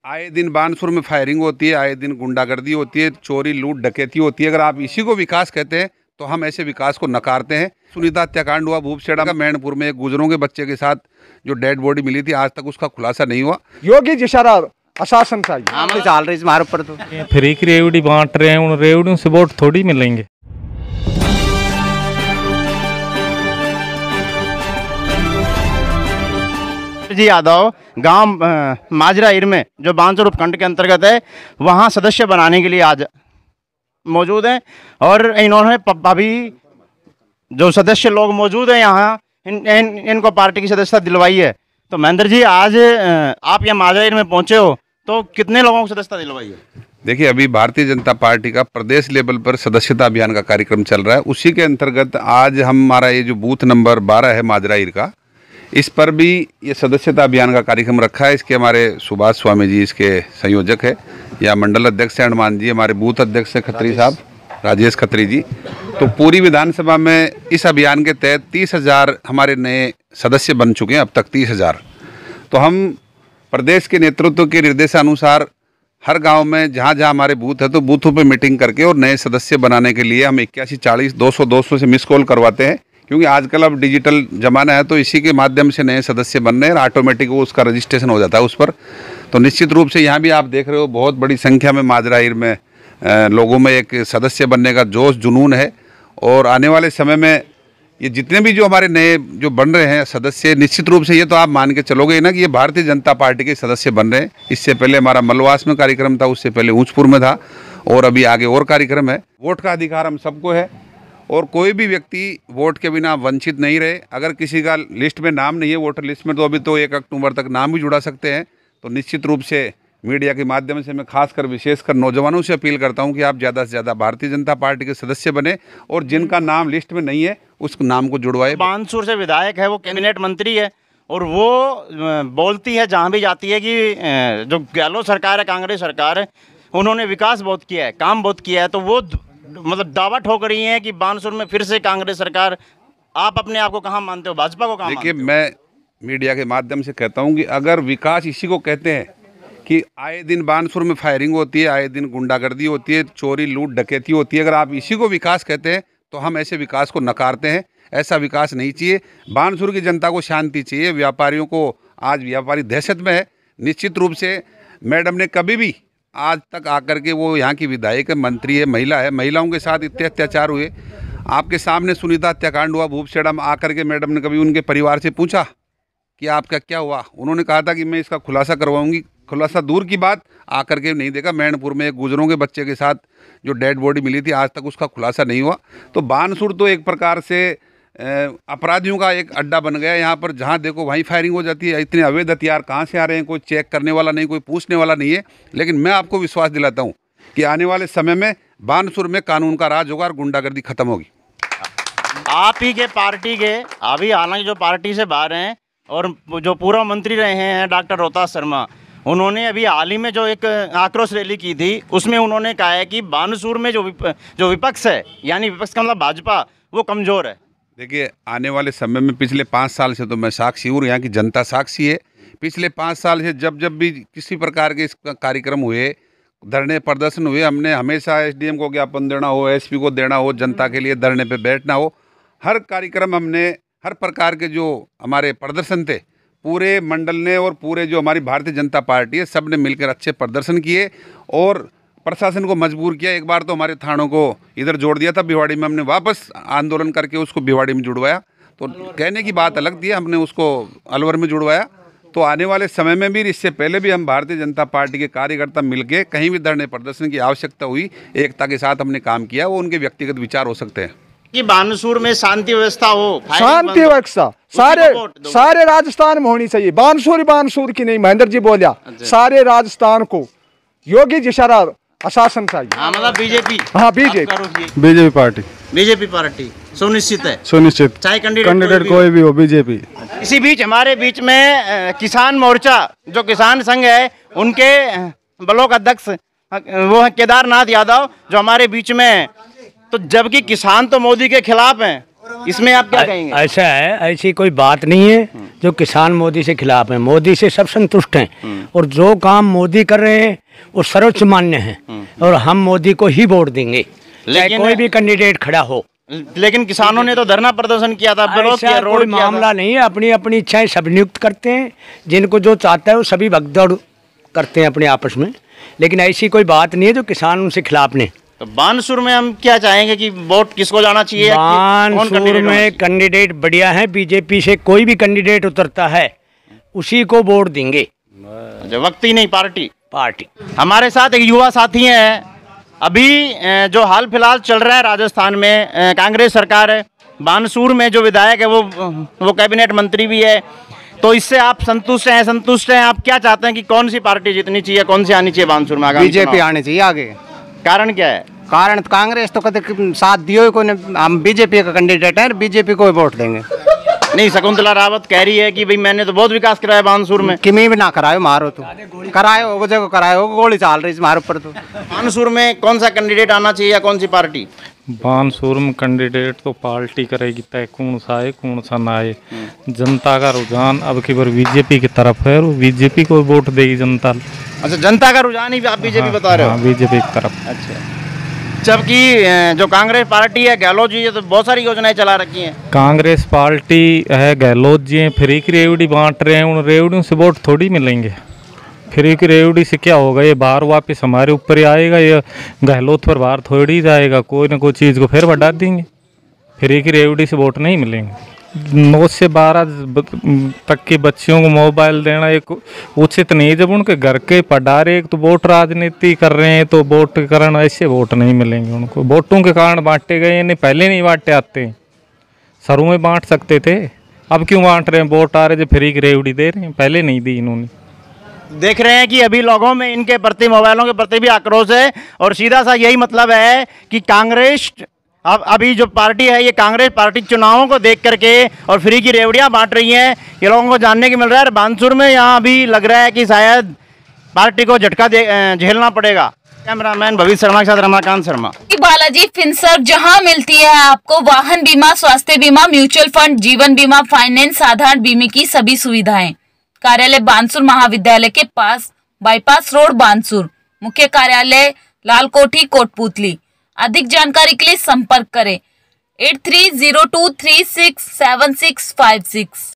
आए दिन बानसूर में फायरिंग होती है, आए दिन गुंडागर्दी होती है, चोरी लूट डकैती होती है। अगर आप इसी को विकास कहते हैं तो हम ऐसे विकास को नकारते हैं। सुनीता हत्याकांड हुआ भूपखेड़ा का, मैनपुर में एक गुजरों के बच्चे के साथ जो डेड बॉडी मिली थी, आज तक उसका खुलासा नहीं हुआ। योगी जी सारा आशासन चाहिए चाल रही हमारे ऊपर तो फ्री की रेवड़ी बांट रहे हैं, उन रेवड़ियों से वोट थोड़ी मिलेंगे। जी यादव गांव माजरा में जो बानसूर उपखंड के अंतर्गत है, वहां सदस्य बनाने के लिए आज मौजूद हैं और इन्होंने अभी जो सदस्य लोग मौजूद हैं यहाँ इनको पार्टी की सदस्यता दिलवाई है। तो महेंद्र जी, आज आप यहाँ माजरा में पहुंचे हो तो कितने लोगों को सदस्यता दिलवाई है? देखिए, अभी भारतीय जनता पार्टी का प्रदेश लेवल पर सदस्यता अभियान का कार्यक्रम चल रहा है। उसी के अंतर्गत आज हमारा ये जो बूथ नंबर 12 है माजरा का, इस पर भी ये सदस्यता अभियान का कार्यक्रम रखा है। इसके हमारे सुभाष स्वामी जी इसके संयोजक है, या मंडल अध्यक्ष हनुमान जी, हमारे बूथ अध्यक्ष है खत्री साहब, राजेश खत्री जी। तो पूरी विधानसभा में इस अभियान के तहत 30,000 हमारे नए सदस्य बन चुके हैं अब तक 30,000। तो हम प्रदेश के नेतृत्व के निर्देशानुसार हर गांव में जहां जहां हमारे बूथ है तो बूथों पे मीटिंग करके और नए सदस्य बनाने के लिए हम 81 40 200 से मिस कॉल करवाते हैं, क्योंकि आजकल अब डिजिटल ज़माना है। तो इसी के माध्यम से नए सदस्य बन रहे हैं और ऑटोमेटिक वो उसका रजिस्ट्रेशन हो जाता है उस पर। तो निश्चित रूप से यहाँ भी आप देख रहे हो बहुत बड़ी संख्या में माजरा में लोगों में एक सदस्य बनने का जोश जुनून है। और आने वाले समय में ये जितने भी जो हमारे नए जो बन रहे हैं सदस्य, निश्चित रूप से ये तो आप मान के चलोगे ना कि ये भारतीय जनता पार्टी के सदस्य बन रहे हैं। इससे पहले हमारा मलवास में कार्यक्रम था, उससे पहले ऊंचपुर में था, और अभी आगे और कार्यक्रम है। वोट का अधिकार हम सबको है और कोई भी व्यक्ति वोट के बिना वंचित नहीं रहे। अगर किसी का लिस्ट में नाम नहीं है, वोटर लिस्ट में, तो अभी तो 1 अक्टूबर तक नाम भी जुड़ा सकते हैं। तो निश्चित रूप से मीडिया के माध्यम से मैं खासकर विशेषकर नौजवानों से अपील करता हूं कि आप ज़्यादा से ज़्यादा भारतीय जनता पार्टी के सदस्य बने और जिनका नाम लिस्ट में नहीं है उस नाम को जुड़वाए। बानसूर से विधायक है, वो कैबिनेट मंत्री है और वो बोलती है जहाँ भी जाती है कि जो गहलोत सरकार है, कांग्रेस सरकार है, उन्होंने विकास बहुत किया है, काम बहुत किया है। तो वो मतलब दावा ठोक रही हैं कि बानसूर में फिर से कांग्रेस सरकार। आप अपने आप को कहाँ मानते हो, भाजपा को कहाँ? देखिए, मैं मीडिया के माध्यम से कहता हूं कि अगर विकास इसी को कहते हैं कि आए दिन बानसूर में फायरिंग होती है, आए दिन गुंडागर्दी होती है, चोरी लूट डकैती होती है, अगर आप इसी को विकास कहते हैं तो हम ऐसे विकास को नकारते हैं। ऐसा विकास नहीं चाहिए। बानसूर की जनता को शांति चाहिए। व्यापारियों को, आज व्यापारी दहशत में है। निश्चित रूप से मैडम ने कभी भी आज तक आकर के, वो यहाँ की विधायक है, मंत्री है, महिला है, महिलाओं के साथ इतने अत्याचार हुए। आपके सामने सुनीता हत्याकांड हुआ भूपखेड़ा में, आकर के मैडम ने कभी उनके परिवार से पूछा कि आपका क्या हुआ? उन्होंने कहा था कि मैं इसका खुलासा करवाऊंगी। खुलासा दूर की बात, आकर के नहीं देखा। मैनपुर में एक गुजरों के बच्चे के साथ जो डेड बॉडी मिली थी, आज तक उसका खुलासा नहीं हुआ। तो बानसूर तो एक प्रकार से अपराधियों का एक अड्डा बन गया। यहाँ पर जहाँ देखो वहीं फायरिंग हो जाती है। इतने अवैध हथियार कहाँ से आ रहे हैं, कोई चेक करने वाला नहीं, कोई पूछने वाला नहीं है। लेकिन मैं आपको विश्वास दिलाता हूँ कि आने वाले समय में बानसूर में कानून का राज होगा और गुंडागर्दी खत्म होगी। आप ही के पार्टी के अभी हालांकि जो पार्टी से बाहर हैं और जो पूर्व मंत्री रहे हैं डॉक्टर रोहतास शर्मा, उन्होंने अभी हाल ही में जो एक आक्रोश रैली की थी, उसमें उन्होंने कहा है कि बानसूर में जो विपक्ष है, यानी विपक्ष का मतलब भाजपा, वो कमज़ोर है। देखिए, आने वाले समय में पिछले 5 साल से तो मैं साक्षी हूँ, यहाँ की जनता साक्षी है। पिछले 5 साल से जब भी किसी प्रकार के इस कार्यक्रम हुए, धरने प्रदर्शन हुए, हमने हमेशा एसडीएम को ज्ञापन देना हो, एसपी को देना हो, जनता के लिए धरने पे बैठना हो, हर कार्यक्रम हमने, हर प्रकार के जो हमारे प्रदर्शन थे, पूरे मंडल ने और पूरे जो हमारी भारतीय जनता पार्टी है, सब ने मिलकर अच्छे प्रदर्शन किए और प्रशासन को मजबूर किया। एक बार तो हमारे थानों को इधर जोड़ दिया था भिवाड़ी में, हमने वापस आंदोलन करके उसको भिवाड़ी में जुड़वाया। तो कहने की बात अलग थी, हमने उसको अलवर में जुड़वाया। तो आने वाले समय में भी, इससे पहले भी हम भारतीय जनता पार्टी के कार्यकर्ता मिलके कहीं भी धरने प्रदर्शन की आवश्यकता हुई, एकता के साथ हमने काम किया। वो उनके व्यक्तिगत विचार हो सकते हैं कि बानसूर में शांति व्यवस्था हो, शांति व्यवस्था सारे राजस्थान में होनी चाहिए। बानसूर की नहीं, महेंद्र जी बोलिया, सारे राजस्थान को योगी जी सारा आशासन चाहिए। हाँ, मतलब बीजेपी। हाँ, बीजेपी पार्टी सुनिश्चित है, सुनिश्चित, चाहे कैंडिडेट कोई भी हो, बीजेपी। इसी बीच हमारे बीच में किसान मोर्चा जो किसान संघ है, उनके ब्लॉक अध्यक्ष वो है केदारनाथ यादव, जो हमारे बीच में। तो जबकि किसान तो मोदी के खिलाफ हैं इसमें आप क्या कहेंगे? ऐसा है, ऐसी कोई बात नहीं है जो किसान मोदी से खिलाफ है। मोदी से सब संतुष्ट हैं और जो काम मोदी कर रहे हैं वो सर्वोच्च मान्य है और हम मोदी को ही वोट देंगे, चाहे कोई भी कैंडिडेट खड़ा हो। लेकिन किसानों ने तो धरना प्रदर्शन किया था, विरोध किया, रोड कोई किया था। मामला नहीं है, अपनी अपनी इच्छाएं सब नियुक्त करते हैं, जिनको जो चाहता है वो सभी भगदौड़ करते हैं अपने आपस में, लेकिन ऐसी कोई बात नहीं है जो किसान उनसे खिलाफ नहीं। तो बानसूर में हम क्या चाहेंगे कि वोट किसको जाना चाहिए? बानसूर में कैंडिडेट बढ़िया है, बीजेपी से कोई भी कैंडिडेट उतरता है उसी को वोट देंगे, वक्त ही नहीं पार्टी। हमारे साथ एक युवा साथी हैं। अभी जो हाल फिलहाल चल रहा है राजस्थान में, कांग्रेस सरकार है, बानसूर में जो विधायक है वो कैबिनेट मंत्री भी है, तो इससे आप संतुष्ट हैं? आप क्या चाहते हैं कि कौन सी पार्टी जीतनी चाहिए, कौन सी आनी चाहिए बानसूर में? बीजेपी आनी चाहिए आगे। कारण क्या है? कारण तो कांग्रेस तो कभी साथ दियो को, हम बीजेपी का कैंडिडेट है, बीजेपी को वोट देंगे। नहीं, शकुंतला रावत कह रही है कि भाई मैंने तो बहुत विकास कराया बानसूर में। किमी भी ना करायो, मारो तो करायो, वो जगह करायो, गोली चाल रही हमारे ऊपर। तो बानसूर में कौन सा कैंडिडेट आना चाहिए या कौन सी पार्टी? बानसूर में कैंडिडेट तो पार्टी करेगी तय, कौन सा आए कौन सा ना आए। जनता का रुझान अब की बार बीजेपी की तरफ है, बीजेपी को वोट देगी जनता। अच्छा, जनता का रुझान ही आप बीजेपी बता रहे हो? बीजेपी की तरफ। अच्छा, जबकि जो कांग्रेस पार्टी है, गहलोत जी, तो बहुत सारी योजनाएं चला रखी हैं। कांग्रेस पार्टी है, गहलोत जी हैं, फ्री की रेवड़ी बांट रहे हैं, उन रेवड़ियों से वोट थोड़ी मिलेंगे। फ्री की रेवड़ी से क्या होगा, ये बाहर वापस हमारे ऊपर ही आएगा, ये गहलोत पर बाहर थोड़ी जाएगा, कोई ना कोई चीज़ को फिर बढ़ा देंगे। फ्री की रेवड़ी से वोट नहीं मिलेंगे। 9 से 12 तक के बच्चियों को मोबाइल देना एक उचित नहीं, जब उनके घर के पढ़ा रहे, तो वोट राजनीति कर रहे हैं, तो वोट करना, ऐसे वोट नहीं मिलेंगे उनको। वोटों के कारण बांटे गए, नहीं पहले नहीं बांटे आते, शुरू में बांट सकते थे, अब क्यों बांट रहे हैं? वोट आ रहे जो फ्री की रेवड़ी दे रहे हैं, पहले नहीं दी इन्होंने। देख रहे हैं कि अभी लोगों में इनके प्रति, मोबाइलों के प्रति भी आक्रोश है और सीधा सा यही मतलब है कि कांग्रेस अब अभी जो पार्टी है, ये कांग्रेस पार्टी चुनावों को देख करके और फ्री की रेवड़ियां बांट रही हैं, ये लोगों को जानने को मिल रहा है। बानसूर में यहाँ अभी लग रहा है कि शायद पार्टी को झटका झेलना पड़ेगा। कैमरामैन भविष्य शर्मा के साथ रमाकांत शर्मा। बालाजी फिनसर्व, जहां मिलती है आपको वाहन बीमा, स्वास्थ्य बीमा, म्यूचुअल फंड, जीवन बीमा, फाइनेंस, साधारण बीमे की सभी सुविधाएं। कार्यालय बानसूर महाविद्यालय के पास, बाईपास रोड, बानसूर। मुख्य कार्यालय लालकोठी, कोटपुतली। अधिक जानकारी के लिए संपर्क करें 8302367656।